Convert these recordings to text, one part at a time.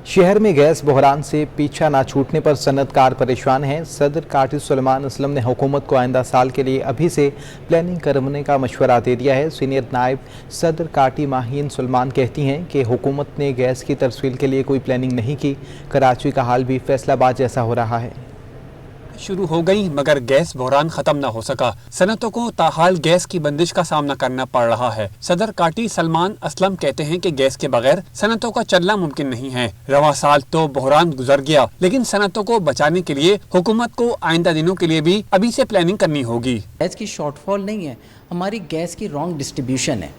शहर में गैस बहरान से पीछा ना छूटने पर सनतकार परेशान हैं। सदर काटी सुलेमान असलम ने हुकूमत को आइंदा साल के लिए अभी से प्लानिंग करने का मशवरा दे दिया है। सीनियर नायब सदर काटी माहीन सुलेमान कहती हैं कि हुकूमत ने गैस की तरसील के लिए कोई प्लानिंग नहीं की। कराची का हाल भी फैसलाबाद जैसा हो रहा है। शुरू हो गई मगर गैस बहरान खत्म न हो सका। सनतों को ताहाल गैस की बंदिश का सामना करना पड़ रहा है। सदर काटी सलमान असलम कहते हैं कि गैस के बगैर सनतों का चलना मुमकिन नहीं है। रवा साल तो बहरान गुजर गया, लेकिन सनतों को बचाने के लिए हुकूमत को आइंदा दिनों के लिए भी अभी से प्लानिंग करनी होगी। गैस की शॉर्टफॉल नहीं है, हमारी गैस की रॉन्ग डिस्ट्रीब्यूशन है।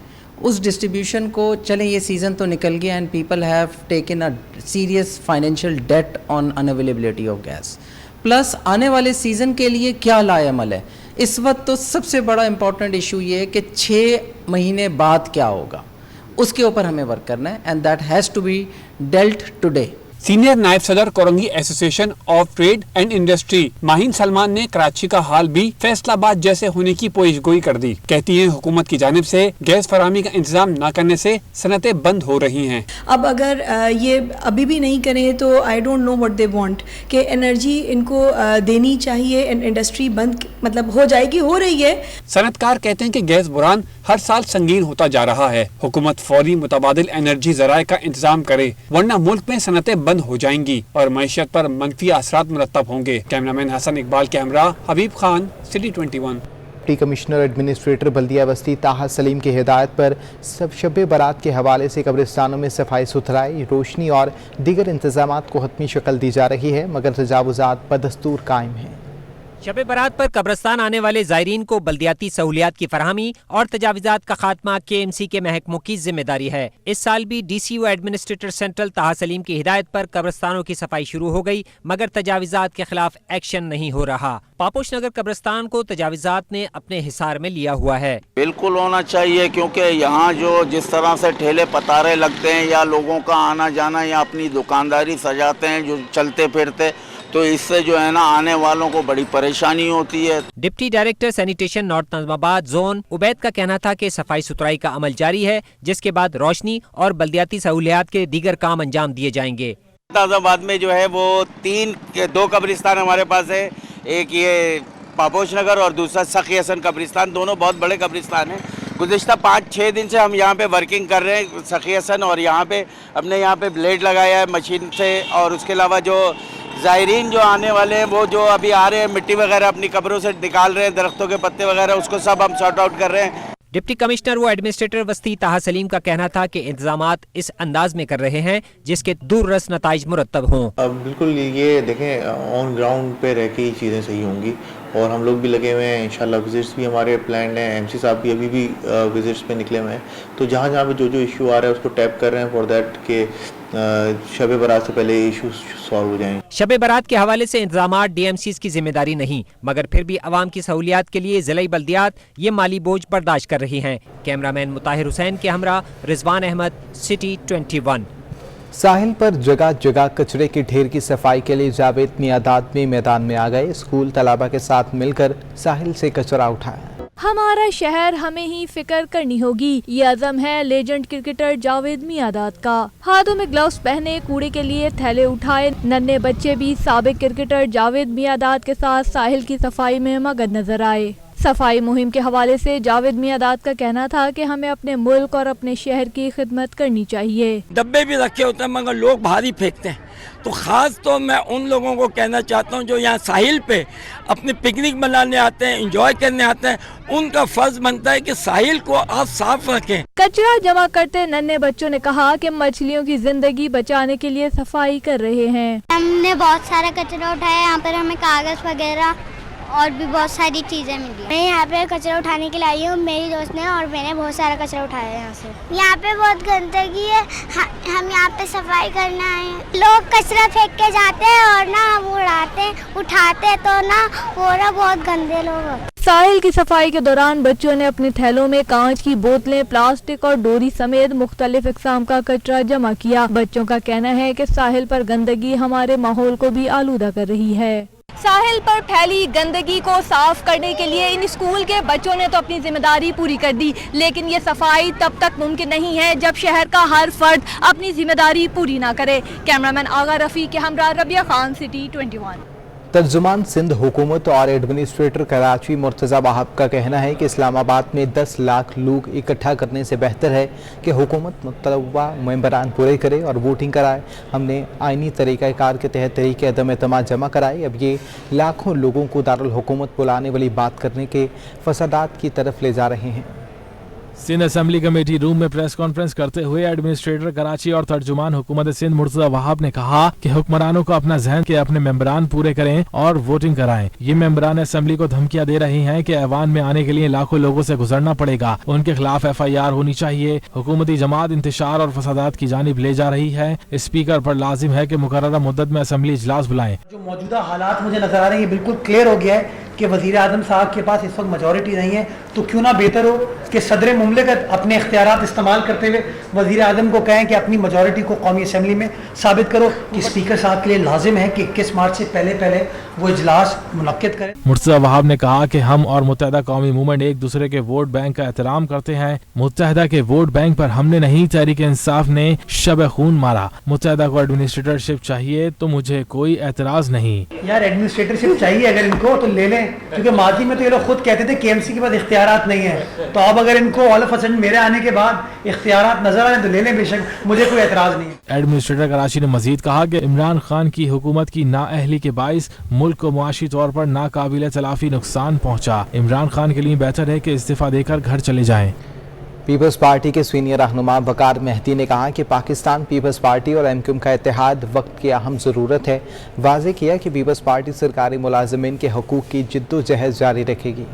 उस डिस्ट्रीब्यूशन को चलें, ये सीज़न तो निकल गया and people have taken a serious financial debt on unavailability of gas. Plus आने वाले सीज़न के लिए क्या लाएअमल है। इस वक्त तो सबसे बड़ा इम्पॉर्टेंट इशू ये है कि 6 महीने बाद क्या होगा, उसके ऊपर हमें वर्क करना है and that has to be dealt today. Senior नायब सदर Korangi association of trade and industry Maheen Salman ने कराची का हाल भी फैसलाबाद जैसे होने की पेशगोई कर दी। कहती हैं हुकूमत की जानिब से गैस फराहमी का इंतजाम न करने से सनतें बंद हो रही हैं। अब अगर ये अभी भी नहीं करें तो I don't know what they want कि एनर्जी इनको देनी चाहिए, इंडस्ट्री बंद मतलब हो जाएगी, हो रही है। सनतकार कहते हैं कि गैस बुरान हर साल संगीन होता जा रहा है। हुकूमत फौरी मुतबादिल एनर्जी ज़राए का इंतजाम करे, वरना मुल्क में सनतें बंद हो जाएंगी और मईशत पर मनफी असरात मुरतब होंगे। कैमरामैन हसन इकबाल के हमरा Habib Khan, city 21। Deputy commissioner administrator बल्दिया बस्ती ताहा सलीम की हिदायत पर शब बारात के हवाले से कब्रिस्तानों में सफाई सुथराई, रोशनी और दीगर इंतजामात को हतमी शक्ल दी जा रही है, मगर तजावुजात बदस्तूर कायम हैं। शब बारात पर कब्रिस्तान आने वाले ज़ायरीन को बल्दियाती सहूलियात की फराहमी और तजावीज़ात का खात्मा KMC के महकमों की जिम्मेदारी है। इस साल भी DCO एडमिनिस्ट्रेटर सेंट्रल ताहा सलीम की हिदायत पर कब्रिस्तानों की सफाई शुरू हो गई, मगर तजावीज़ात के खिलाफ एक्शन नहीं हो रहा। पापोश नगर कब्रिस्तान को तजावीज़ात ने अपने हिसार में लिया हुआ है। बिल्कुल होना चाहिए, क्योंकि यहाँ जो जिस तरह से ठेले पतारे लगते हैं या लोगों का आना जाना या अपनी दुकानदारी सजाते हैं जो चलते फिरते, तो इससे जो है ना आने वालों को बड़ी परेशानी होती है। Deputy director sanitation north Nazimabad zone Ubaid का कहना था कि सफाई सुथराई का अमल जारी है, जिसके बाद रोशनी और बल्दियाती सहूलियात के दीगर काम अंजाम दिए जाएंगे। नज़माबाद में जो है वो 2 कब्रिस्तान हमारे पास है, एक ये पापोश नगर और दूसरा सखी हसन कब्रिस्तान, दोनों बहुत बड़े कब्रिस्तान हैं। गुज़िश्ता 5-6 दिन से हम यहाँ पे वर्किंग कर रहे हैं सखी हसन, और यहाँ पे हमने यहाँ पे ब्लेड लगाया है मशीन से, और उसके अलावा जो ज़ायरीन जो आने वाले हैं वो जो अभी आ रहे हैं मिट्टी वगैरह अपनी कब्रों से निकाल रहे हैं, दरख्तों के पत्ते वगैरह, उसको सब हम सॉर्ट आउट कर रहे हैं। डिप्टी कमिश्नर व एडमिनिस्ट्रेटर बस्ती ताहा सलीम का कहना था कि इंतजामात इस अंदाज में कर रहे हैं जिसके दूररस नताइज मुरतब हों। अब बिल्कुल ये देखें ऑन ग्राउंड पे रह के ही चीज़ें सही होंगी, और हम लोग भी लगे हुए हैं इंशाल्लाह। विजिट्स भी हमारे प्लान हैं, MC साहब भी अभी भी विजिट्स पे निकले हुए हैं, तो जहाँ जहाँ पे जो इशू आ रहा है उसको टैप कर रहे हैं फॉर दैट के शब बारात से पहले इशू सॉल्व हो जाएं। शब बारात के हवाले से इंतजामात DMCs की जिम्मेदारी नहीं, मगर फिर भी अवाम की सहूलियात के लिए ज़िला बल्दियात ये माली बोझ बर्दाश्त कर रही हैं। कैमरामैन मुताहिर हुसैन के हमरा रिजवान अहमद, सिटी 21। साहिल पर जगह जगह कचरे के ढेर की सफाई के लिए जावेद मियादाद में मैदान में आ गए। स्कूल तलबा के साथ मिलकर साहिल से कचरा उठाया। हमारा शहर हमें ही फिक्र करनी होगी, ये अज़म है लेजेंड क्रिकेटर जावेद मियादाद का। हाथों में ग्लव्स पहने कूड़े के लिए थैले उठाए नन्हे बच्चे भी साबिक क्रिकेटर जावेद मियादाद के साथ साहिल की सफाई में मगन नजर आए। सफाई मुहिम के हवाले से जावेद मियादाद का कहना था कि हमें अपने मुल्क और अपने शहर की खिदमत करनी चाहिए। डब्बे भी रखे होते हैं मगर लोग भारी फेंकते हैं, तो खास तो मैं उन लोगों को कहना चाहता हूं जो यहाँ साहिल पे अपनी पिकनिक मनाने आते हैं, एंजॉय करने आते हैं, उनका फर्ज बनता है कि साहिल को आप साफ रखें। कचरा जमा करते नन्हे बच्चों ने कहा कि मछलियों की जिंदगी बचाने के लिए सफाई कर रहे हैं। हमने बहुत सारा कचरा उठाया, यहाँ पर हमें कागज वगैरह और भी बहुत सारी चीज़ें मिली। मैं यहाँ पे कचरा उठाने के लिए आई हूँ, मेरी दोस्त ने और मैंने बहुत सारा कचरा उठाया है यहाँ से। यहाँ पे बहुत गंदगी है, हम यहाँ पे सफाई करना है। लोग कचरा फेंक के जाते हैं और ना हम उठाते तो ना वो ना बहुत गंदे लोग। साहिल की सफाई के दौरान बच्चों ने अपने थैलों में कांच की बोतलें, प्लास्टिक और डोरी समेत मुख्तलिफ इक़साम का कचरा जमा किया। बच्चों का कहना है कि साहिल पर गंदगी हमारे माहौल को भी आलूदा कर रही है। साहिल पर फैली गंदगी को साफ करने के लिए इन स्कूल के बच्चों ने तो अपनी जिम्मेदारी पूरी कर दी, लेकिन ये सफाई तब तक मुमकिन नहीं है जब शहर का हर फर्द अपनी जिम्मेदारी पूरी ना करे। कैमरामैन आगा रफ़ी के हमरा रबिया खान, सिटी 21। तर्जुमान सिंध हुकूमत और एडमिनिस्ट्रेटर कराची मुर्तज़ा वहाब का कहना है कि इस्लामाबाद में 10 लाख लोग इकट्ठा करने से बेहतर है कि हुकूमत मुतलबा मेंबरान पूरे करे और वोटिंग कराए। हमने आइनी तरीक़ाकार के तहत तहरीक अदम एतमाद जमा कराए। अब ये लाखों लोगों को दारुल हुकूमत बुलाने वाली बात करने के फसादात की तरफ ले जा रहे हैं। सिंध असेंबली कमेटी रूम में प्रेस कॉन्फ्रेंस करते हुए एडमिनिस्ट्रेटर कराची और तर्जुमान हुकूमत सिंध मुर्तज़ा वहाब ने कहा कि हुक्मरानों को अपना जहन के अपने मेंबरान पूरे करें और वोटिंग कराएं। ये मेंबरान असेंबली को धमकियां दे रही हैं कि ऐवान में आने के लिए लाखों लोगों से गुजरना पड़ेगा। उनके खिलाफ FIR होनी चाहिए। हुकूमती जमात इंतशार और फसादात की जानिब ले जा रही है। स्पीकर पर लाजिम है कि मुकर्ररा मुद्दत में असेंबली इजलास बुलाएं। जो मौजूदा हालात मुझे नजर आ रहे हैं, ये बिल्कुल क्लियर हो गया है कि वज़ीर आज़म साहब के पास इस वक्त मेजॉरिटी नहीं है, तो क्यों ना बेहतर हो कि सदर मुमलिकत अपने इख्तियारात इस्तेमाल करते हुए वज़ीर आज़म को कहें कि अपनी मेजॉरिटी को कौमी असम्बली में साबित करो। कि स्पीकर साहब के लिए लाजिम है कि 21 मार्च से पहले वो इजलास मुनक्किद करें। मुर्तज़ा वहाब ने कहा कि हम और मुत्तहदा कौमी मूवमेंट एक दूसरे के वोट बैंक का एहतराम करते हैं। मुत्तहदा के वोट बैंक पर हमने नहीं, तहरीक इंसाफ ने शब खून मारा। मुत्तहदा को एडमिनिस्ट्रेटरशिप चाहिए तो मुझे कोई एतराज नहीं। यार एडमिनिस्ट्रेटरशिप चाहिए अगर इनको तो ले लें, क्योंकि माजी में तो ये लोग खुद कहते थे KMC के पास इख्तियारात नहीं है, तो अब अगर इनको ऑल ऑफ अ सडन मेरे आने के बाद इख्तियारात नजर आए तो ले लें, बेशक मुझे कोई एतराज नहीं है। एडमिनिस्ट्रेटर कराची ने मजीद कहा कि इमरान खान की हुकूमत की नाअहली के बाइस मुल्क को मुआशी तौर पर नाकाबिल तलाफी नुकसान पहुँचा। इमरान खान के लिए बेहतर है कि इस्तीफा देकर घर चले जाएं। पीपल्स पार्टी के सीनियर रहनुमा वकार मेहदी ने कहा कि पाकिस्तान पीपल्स पार्टी और MQM का इत्तेहाद वक्त की अहम ज़रूरत है। वाज़ेह किया कि पीपल्स पार्टी सरकारी मुलाजिमीन के हकूक़ की जिद्दोजहद जारी रखेगी।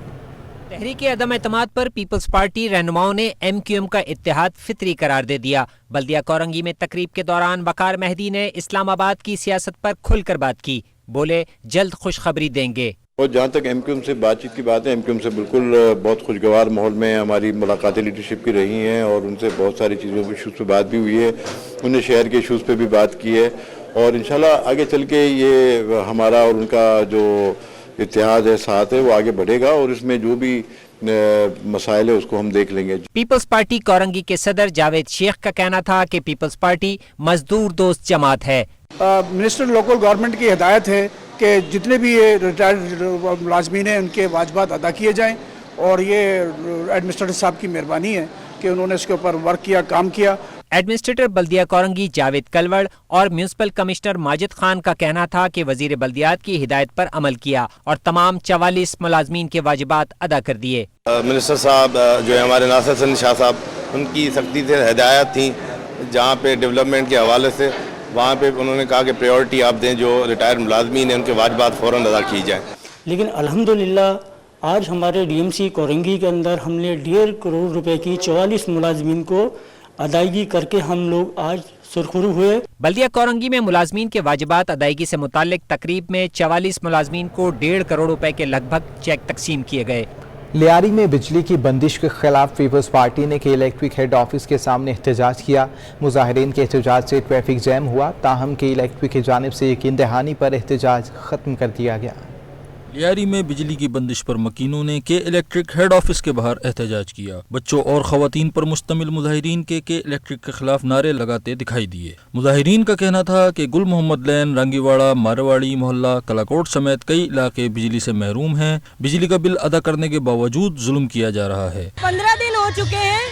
तहरीक अदम एतमाद पर पीपल्स पार्टी रहनुमाओं ने MQM का इत्तेहाद फितरी करार दे दिया। बल्दिया कोरंगी में तकरीब के दौरान वकार मेहदी ने इस्लामाबाद की सियासत पर खुलकर बात की। बोले, जल्द खुशखबरी देंगे। और जहाँ तक MQM से बातचीत की बात है, MQM से बिल्कुल बहुत खुशगवार माहौल में हमारी मुलाकातें लीडरशिप की रही हैं और उनसे बहुत सारी चीज़ों पर इशूज़ पे बात भी हुई है। उन्हें शहर के इशूज़ पे भी बात की है और इंशाल्लाह आगे चल के ये हमारा और उनका जो इत्तेहाद है, साथ है, वो आगे बढ़ेगा और इसमें जो भी मसाइल है उसको हम देख लेंगे। पीपल्स पार्टी कोरंगी के सदर जावेद शेख का कहना था कि पीपल्स पार्टी मजदूर दोस्त जमात है। मिनिस्टर लोकल गवर्नमेंट की हिदायत है कि जितने भी ये रिटायर्ड मुलाजमीन हैं उनके वाजबात अदा किए जाएं और ये एडमिनिस्ट्रेटर साहब की मेहरबानी है कि उन्होंने इसके ऊपर वर्क किया, काम किया। एडमिनिस्ट्रेटर बल्दिया कोरंगी जावेद कलवड़ और म्यूनिसिपल कमिश्नर माजिद खान का कहना था कि वजीर बल्दियात की हिदायत पर अमल किया और तमाम 44 मुलाजमीन के वाजिबात अदा कर दिए। मिनिस्टर साहब जो है हमारे नासिर सनी शाह साहब, उनकी सख्ती से हिदायत थी जहाँ पे डेवलपमेंट के हवाले से, वहाँ पे उन्होंने कहा कि प्रायोरिटी आप दें, जो रिटायर्ड मुलाजमीन हैं उनके वाजिबात फ़ौरन अदा की जाए। लेकिन अल्हम्दुलिल्लाह आज हमारे DMC कोरंगी के अंदर हमने 1.5 करोड़ रुपए की 44 मुलाजमीन को अदायगी करके हम लोग आज सुरखरू हुए। बल्दिया कोरंगी में मुलाजमीन के वाजिबात अदायगी से मुताल्लिक तकरीब में 44 मुलाजमीन को 1.5 करोड़ रुपए के लगभग चेक तकसीम किए गए। लियारी में बिजली की बंदिश के खिलाफ पीपल्स पार्टी ने के इलेक्ट्रिक हेड ऑफिस के सामने एहतजाज किया। मुजाहिरीन के एहतजाज से ट्रैफिक जैम हुआ, ताहम के इलेक्ट्रिक की जानिब से यकीन दहानी पर एहतजाज ख़त्म कर दिया गया। लियारी में बिजली की बंदिश पर मकीनों ने के इलेक्ट्रिक हेड ऑफिस के बाहर एहतजाज किया। बच्चों और खवातीन पर मुश्तमिल मुजाहिरीन के इलेक्ट्रिक के खिलाफ नारे लगाते दिखाई दिए। मुजाहिरीन का कहना था कि गुल मोहम्मद लैन, रंगीवाड़ा, मारवाड़ी मोहल्ला, कलाकोट समेत कई इलाके बिजली से महरूम हैं। बिजली का बिल अदा करने के बावजूद जुल्म किया जा रहा है। 15 दिन हो चुके हैं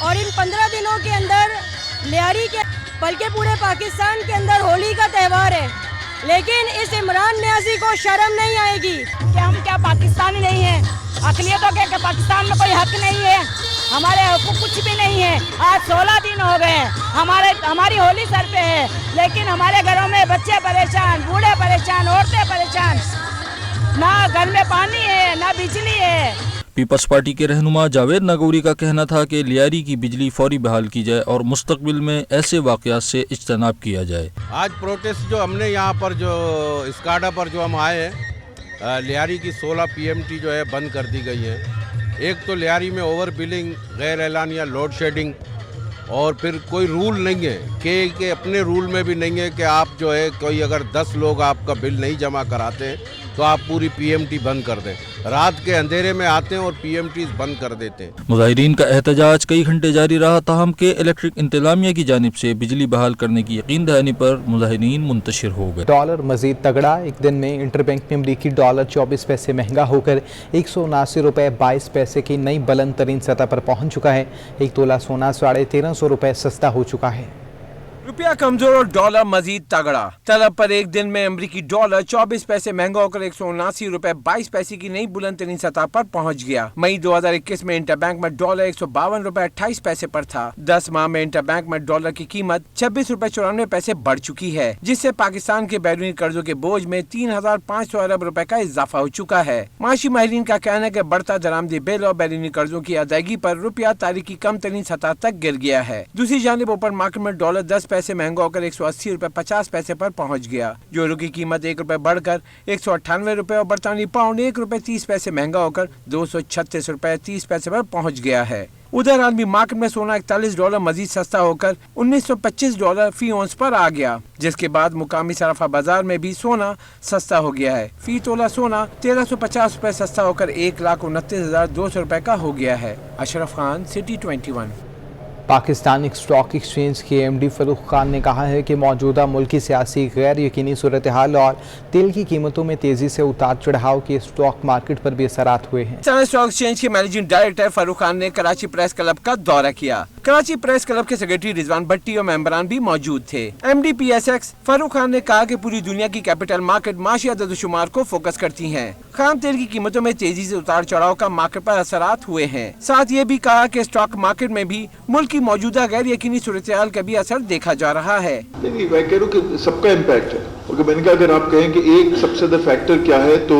और इन 15 दिनों के अंदर लियारी के बल्कि पूरे पाकिस्तान के अंदर होली का त्यौहार है, लेकिन इस इमरान न्याजी को शर्म नहीं आएगी कि हम क्या पाकिस्तानी नहीं हैं, अक़लियतों के पाकिस्तान में कोई हक नहीं है, हमारे हकूक़ कुछ भी नहीं है। आज 16 दिन हो गए हमारी होली सर पे है, लेकिन हमारे घरों में बच्चे परेशान, बूढ़े परेशान, औरतें परेशान, ना घर में पानी है ना बिजली है। पीपल्स पार्टी के रहनुमा जावेद नागौरी का कहना था कि लियारी की बिजली फौरी बहाल की जाए और मुस्तकबिल में ऐसे वाक़यात से इज्तनाब किया जाए। आज प्रोटेस्ट जो हमने यहाँ पर जो स्काडा पर जो हम आए हैं, लियारी की 16 PMT जो है बंद कर दी गई है। एक तो लियारी में ओवर बिलिंग, गैर एलानिया लोड शेडिंग और फिर कोई रूल नहीं है के अपने रूल में भी नहीं है कि आप जो है कोई अगर 10 लोग आपका बिल नहीं जमा कराते हैं तो आप पूरी पीएमटी बंद कर दें। रात के अंधेरे में आते हैं और पीएमटी बंद कर देते हैं। मुजाहिरीन का एहतजाज कई घंटे जारी रहा, ताहम के इलेक्ट्रिक इंतजामिया की जानिब से बिजली बहाल करने की यकीन दहानी पर मुजाहिरीन मुंतशिर हो गए। डॉलर मजीद तगड़ा, एक दिन में इंटरबैंक में अमरीकी डॉलर 24 पैसे महंगा होकर 179 रुपये 22 पैसे की नई बुलंद तरीन सतह पर पहुंच चुका है। एक तोला सोना 1350 रुपये सस्ता हो चुका है। रुपया कमजोर और डॉलर मजीद तगड़ा। तलब पर एक दिन में अमरीकी डॉलर 24 पैसे महंगा होकर 179 रुपए 22 पैसे की नई बुलंद तरीन सतह पर पहुंच गया। मई 2021 में इंटरबैंक में डॉलर 152 रुपए 28 पैसे पर था। 10 माह में इंटरबैंक में डॉलर की कीमत 26 रुपए 94 पैसे बढ़ चुकी है, जिससे पाकिस्तान के बैरूनी कर्जों के बोझ में 3500 अरब रुपए का इजाफा हो चुका है। माशी माहिरीन का कहना है कि बढ़ता दरामदी बिल और बैरूनी कर्जों की अदायगी पर रुपया तारीख की कम तरीन सतह तक गिर गया है। दूसरी जानिब ओपन मार्केट में डॉलर 10 पैसे महंगा होकर 180 रुपए 50 पैसे पर पहुंच गया। यूरो की कीमत 1 रुपए बढ़कर 198 रुपए और बरतानी पाउंड 1 रुपए 30 पैसे महंगा होकर 236 रुपए 30 पैसे पर पहुंच गया है। उधर आलमी मार्केट में सोना 41 डॉलर मजीद सस्ता होकर 1925 डॉलर फी औंस पर आ गया, जिसके बाद मुकामी सराफा बाजार में भी सोना सस्ता हो गया है। फी तोला सोना 1350 रुपए सस्ता होकर 1,29,200 रुपए का हो गया है। Ashraf Khan, city 21। Pakistan stock exchange के एमडी फरूख खान ने कहा है कि मौजूदा मुल्की सियासी गैर यकीनी सूरत हाल और तेल की कीमतों में तेजी से उतार चढ़ाव के स्टॉक मार्केट पर भी असरात हुए हैं। स्टॉक एक्सचेंज के मैनेजिंग डायरेक्टर फरूख खान ने कराची प्रेस क्लब का दौरा किया। कराची प्रेस क्लब के सेक्रेटरी रिजवान भट्टी और मेंबरान भी मौजूद थे। एमडी पीएसएक्स फरूख खान ने कहा कि पूरी दुनिया की कैपिटल मार्केट माशी अदद-ओ-शुमार को फोकस करती हैं। खाम तेल की कीमतों में तेजी से उतार चढ़ाव का मार्केट पर असरात हुए हैं। साथ ये भी कहा कि स्टॉक मार्केट में भी मुल्क की मौजूदा गैर यकीनी सूरत-ए-हाल का भी असर देखा जा रहा है। नहीं, मैं कह रहा हूँ कि सबका इम्पैक्ट है। और मैंने कहा अगर आप कहें कि एक सबसे ज्यादा फैक्टर क्या है तो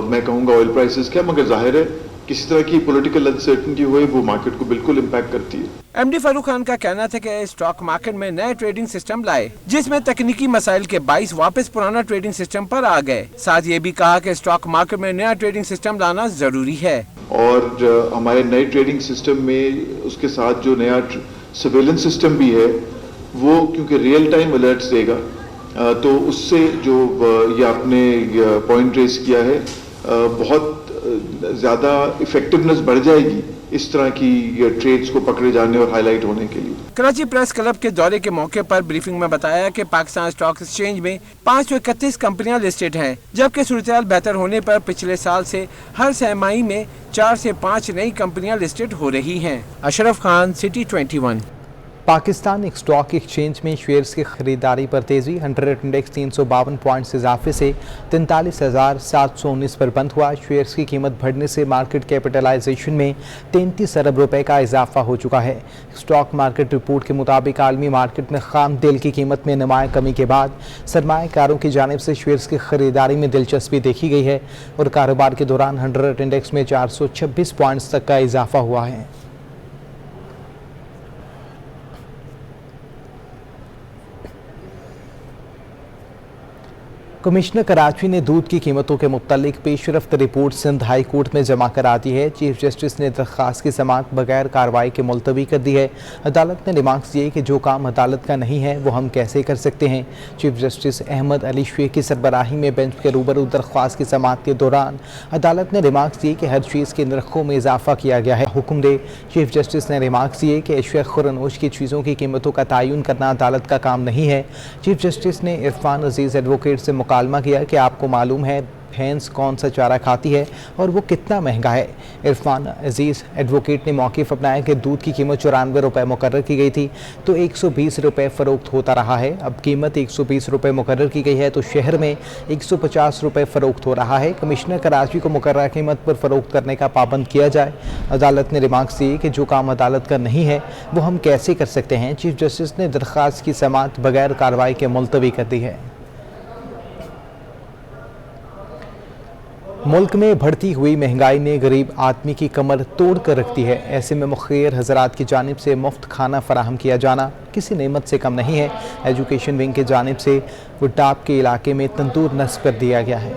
मैं कहूँगा ऑयल प्राइसेस क्या, मगर जाहिर है किसी तरह की पॉलिटिकल अनसर्टेनिटी हुई वो मार्केट को बिल्कुल इम्पैक्ट करती है। एमडी फरूख खान का कहना था कि स्टॉक मार्केट में नए ट्रेडिंग सिस्टम लाए, जिसमें तकनीकी मसाइल के बाइस वापस पुराना ट्रेडिंग सिस्टम पर आ गए। साथ ये भी कहा कि स्टॉक मार्केट में नया ट्रेडिंग सिस्टम लाना जरूरी है और हमारे नए ट्रेडिंग सिस्टम में उसके साथ जो नया सर्वेलेंस सिस्टम भी है वो क्योंकि रियल टाइम अलर्ट्स देगा, तो उससे जो ये आपने पॉइंट रेस किया है बहुत ज़्यादा इफेक्टिवनेस बढ़ जाएगी इस तरह की ट्रेड्स को पकड़े जाने और हाईलाइट होने के लिए। कराची प्रेस क्लब के दौरे के मौके पर ब्रीफिंग में बताया कि पाकिस्तान स्टॉक एक्सचेंज में 531 कंपनियां लिस्टेड हैं, जबकि सूरत-ए-हाल बेहतर होने पर पिछले साल से हर सहमाही में 4 से 5 नई कंपनियां लिस्टेड हो रही हैं। Ashraf Khan, city 21। Pakistan stock exchange में शेयर्स की खरीदारी पर तेज़ी। 100 इंडेक्स 352 पॉइंट्स इजाफे से 43,719 पर बंद हुआ। शेयर्स की कीमत बढ़ने से मार्केट कैपिटलाइजेशन में 33 अरब रुपए का इजाफा हो चुका है। स्टॉक मार्केट रिपोर्ट के मुताबिक आलमी मार्केट में खाम तेल की कीमत में नुमाया कमी के बाद सरमायाकारों की जानिब से शेयर्स की खरीदारी में दिलचस्पी देखी गई है और कारोबार के दौरान 100 इंडेक्स में 426 पॉइंट्स तक का इजाफा हुआ है। कमिश्नर कराची ने दूध की कीमतों के मुतालिक पेशरफ्त रिपोर्ट सिंध हाई कोर्ट में जमा करा दी है। चीफ जस्टिस ने दरख्वास्त की समाअत बगैर कार्रवाई के मुलतवी कर दी है। अदालत ने रिमार्क्स दिए कि जो काम अदालत का नहीं है वो हम कैसे कर सकते हैं। चीफ जस्टिस अहमद अली शेख की सरबराही में बेंच के रूबरू दरख्वास्त की समाअत के दौरान अदालत ने रिमार्क्स दिए कि हर चीज़ के नरखों में इजाफा किया गया है। हुक्म दे चीफ जस्टिस ने रिमार्क्स दिए कि अशिया खुरनोश की चीज़ों की कीमतों का तयन करना अदालत का काम नहीं है। चीफ जस्टिस ने इरफान अजीज़ एडवोकेट से मुकालमा किया कि आपको मालूम है भैंस कौन सा चारा खाती है और वो कितना महंगा है। इरफान अजीज़ एडवोकेट ने मौक़िफ़ अपनाया कि दूध की कीमत 94 रुपये मुकर्रर की गई थी तो 120 रुपये फ़रोख्त होता रहा है। अब कीमत 120 रुपये मुकर्रर की गई है तो शहर में 150 रुपये फ़रोख्त हो रहा है। कमिश्नर कराची को मुकर्रर कीमत पर फ़रोख्त करने का पाबंद किया जाए। अदालत ने रिमार्क्स दिए कि जो काम अदालत का नहीं है वो हम कैसे कर सकते हैं। चीफ जस्टिस ने दरख्वास्त की समाअत बगैर कार्रवाई के मुलतवी कर दी है। मुल्क में बढ़ती हुई महंगाई ने गरीब आदमी की कमर तोड़ कर रख दी है। ऐसे में मुख्तर हजरात की जानिब से मुफ्त खाना फराहम किया जाना किसी नेमत से कम नहीं है। एजुकेशन विंग की जानिब से गुड्डाप के इलाके में तंदूर नस्ब कर दिया गया है।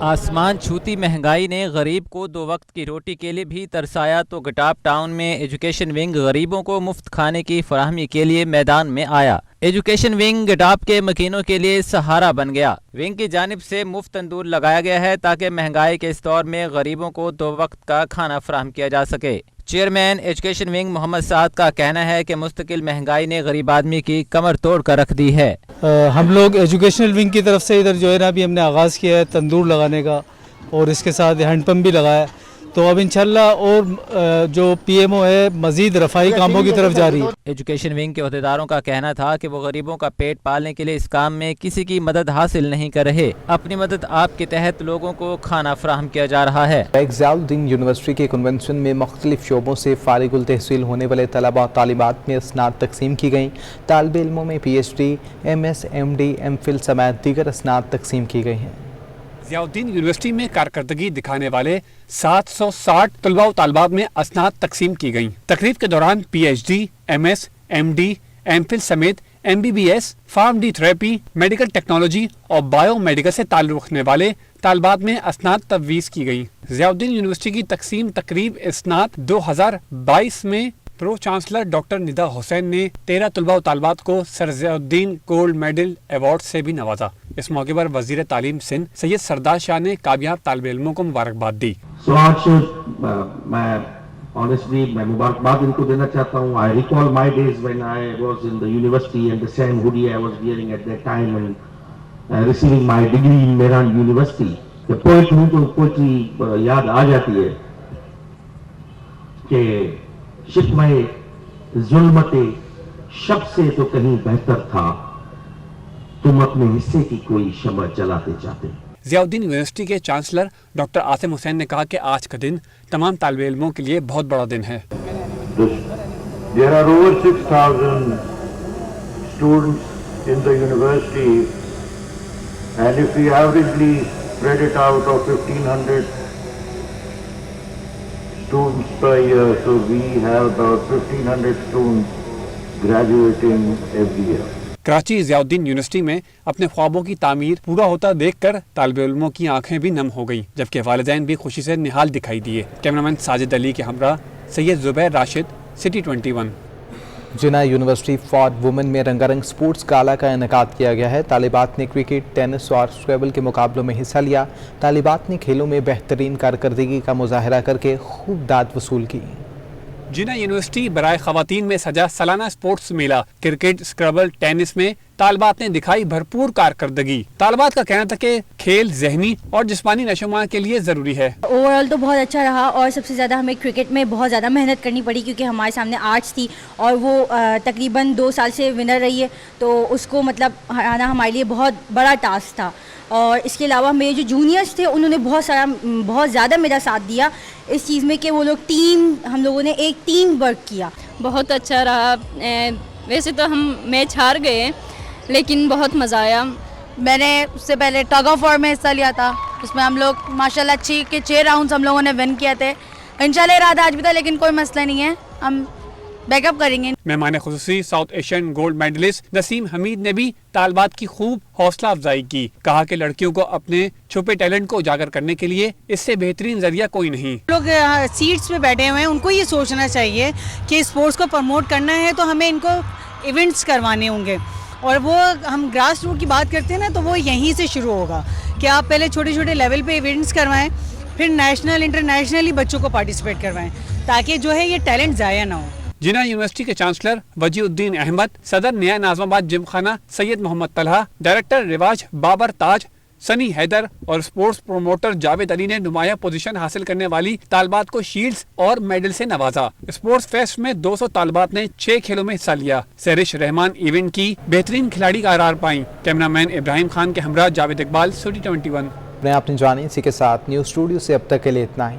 आसमान छूती महंगाई ने गरीब को 2 वक्त की रोटी के लिए भी तरसाया तो गटाप टाउन में एजुकेशन विंग गरीबों को मुफ्त खाने की फराहमी के लिए मैदान में आया। ایجوکیشن ونگ ڈاپ کے مکینوں کے لیے سہارا بن گیا۔ ونگ کی جانب سے مفت تندور لگایا گیا ہے تاکہ مہنگائی کے اس دور میں غریبوں کو 2 وقت کا کھانا فراہم کیا جا سکے۔ چیئرمین ایجوکیشن ونگ محمد سعد کا کہنا ہے کہ مستقل مہنگائی نے غریب آدمی کی کمر توڑ کر رکھ دی ہے۔ ہم لوگ ایجوکیشنل ونگ کی طرف سے ادھر جو ہے نا ابھی ہم نے آغاز کیا ہے تندور لگانے کا، اور اس کے ساتھ ہینڈ پمپ بھی لگایا، تو اب انشاءاللہ اور جو پی ایم او ہے مزید رفاہی کاموں کی طرف جاری ہے۔ ایجوکیشن ونگ کے عہدیداروں کا کہنا تھا کہ وہ غریبوں کا پیٹ پالنے کے لیے اس کام میں کسی کی مدد حاصل نہیں کر رہے، اپنی مدد آپ کے تحت لوگوں کو کھانا فراہم کیا جا رہا ہے۔ ضیاء الدین یونیورسٹی کے کنونشن میں مختلف شعبوں سے فارغ التحصیل ہونے والے طلباء اور طالبات میں اسناد تقسیم کی گئیں۔ طالب علموں میں P H D, M S, M D, M Phil سمیت دیگر اسناد تقسیم کی گئی ہیں۔ ضیاء الدین یونیورسٹی میں کارکردگی دکھانے والے 760 طلباء و طالبات میں اسناد تقسیم کی گئیں۔ تقریب کے دوران P H D, M S, M D, M Phil سمیت M B B S, pharm D therapy, medical technology اور بایو میڈیکل سے تعلق رکھنے والے طالبات میں اسناد تفویض کی گئیں۔ ضیاء الدین یونیورسٹی کی تقسیم تقریب اسناد 2022 میں پرو چانسلر ڈاکٹر ندا حسین نے 13 طلباء و طالبات کو سر ضیاء الدین گولڈ میڈل ایوارڈ سے بھی نوازا۔ اس موقع پر وزیر تعلیم سندھ سید سردار شاہ نے کامیاب طالب علموں کو مبارکباد دی۔ آج میں honestly میں مبارکباد ان کو دینا چاہتا ہوں۔ I recall my days when I was in the university and the same hoodie I was wearing at that time and receiving my degree in Mehran University. The poet ہوں جو poetry یاد آ جاتی ہے کہ شکمہ ظلمت شب سے تو کہیں بہتر تھا، تم اپنے حصے کی کوئی شمع جلاتے جاتے۔ ضیاء الدین یونیورسٹی کے چانسلر ڈاکٹر عاصم حسین نے کہا کہ آج کا دن تمام طالب علموں کے لیے بہت بڑا دن ہے۔ There are over 6,000 students in the university, and if we averagely spread it out of 1,500 students per year, so we have about 1,500 students graduating every year. Karachi Zia Uddin university میں اپنے خوابوں کی تعمیر پورا ہوتا دیکھ کر طالب علموں کی آنکھیں بھی نم ہو گئیں، جبکہ والدین بھی خوشی سے نہال دکھائی دیے۔ کیمرامین ساجد علی کے ہمراہ Syed Zubair Rashid, city 21۔ Jinnah university for women میں رنگا رنگ سپورٹس گالا کا انعقاد کیا گیا ہے۔ طالبات نے کرکٹ، ٹینس اور اسکریبل کے مقابلوں میں حصہ لیا۔ طالبات نے کھیلوں میں بہترین کارکردگی کا مظاہرہ کر کے خوب داد وصول کی۔ جناح یونیورسٹی برائے خواتین میں سجا سالانہ سپورٹس میلہ کرکٹ، اسکربل، ٹینس میں طالبات نے دکھائی بھرپور کارکردگی۔ طالبات کا کہنا تھا کہ کھیل ذہنی اور جسمانی نشوونما کے لیے ضروری ہے۔ اوور آل تو بہت اچھا رہا، اور سب سے زیادہ ہمیں کرکٹ میں بہت زیادہ محنت کرنی پڑی کیونکہ ہمارے سامنے آرٹس تھی اور وہ تقریباً 2 سال سے ونر رہی ہے، تو اس کو مطلب ہرانا ہمارے لیے بہت بڑا ٹاسک تھا۔ اور اس کے علاوہ میرے جو جونیئرس تھے انہوں نے بہت زیادہ میرا ساتھ دیا اس چیز میں کہ وہ لوگ ہم لوگوں نے ایک ٹیم ورک کیا۔ بہت اچھا رہا۔ ویسے تو ہم میچ ہار گئے لیکن بہت مزہ آیا۔ میں نے اس سے پہلے ٹگ آف وار میں حصہ لیا تھا، اس میں ہم لوگ ماشاءاللہ 6 راؤنڈز ہم لوگوں نے ون کیے تھے۔ انشاءاللہ ارادہ آج بھی تھا لیکن کوئی مسئلہ نہیں ہے، ہم بیک اپ کریں گے۔ مہمان خصوصی ساؤتھ ایشین گولڈ میڈلسٹ نسیم حمید نے بھی طالبات کی خوب حوصلہ افزائی کی۔ کہا کہ لڑکیوں کو اپنے چھپے ٹیلنٹ کو اجاگر کرنے کے لیے اس سے بہترین ذریعہ کوئی نہیں۔ لوگ سیٹس پہ بیٹھے ہوئے ہیں، ان کو یہ سوچنا چاہیے کہ اسپورٹس کو پروموٹ کرنا ہے تو ہمیں ان کو ایونٹس کروانے ہوں گے، اور وہ ہم گراس روٹ کی بات کرتے ہیں نا تو وہ یہیں سے شروع ہوگا کہ آپ پہلے چھوٹے چھوٹے لیول پہ ایونٹس کروائیں، پھر نیشنل انٹرنیشنلی بچوں کو پارٹیسپیٹ کروائیں تاکہ جو ہے یہ ٹیلنٹ ضائع نہ ہو۔ جناح یونیورسٹی کے چانسلر وجیہ الدین احمد، صدر نیا ناظم آباد جم خانہ سید محمد طلحہ، ڈائریکٹر رواج بابر تاج، سنی حیدر اور اسپورٹس پروموٹر جاوید علی نے نمایاں پوزیشن حاصل کرنے والی طالبات کو شیلڈز اور میڈل سے نوازا۔ اسپورٹس فیسٹ میں 200 طالبات نے 6 کھیلوں میں حصہ لیا۔ سہرش رحمان ایونٹ کی بہترین کھلاڑی قرار پائیں۔ کیمرامین ابراہیم خان کے ہمراہ جاوید اقبال، سٹی 21۔ اپنے آپ نے جانے اسی کے ساتھ نیوز اسٹوڈیو سے اب تک کے لیے اتنا ہی۔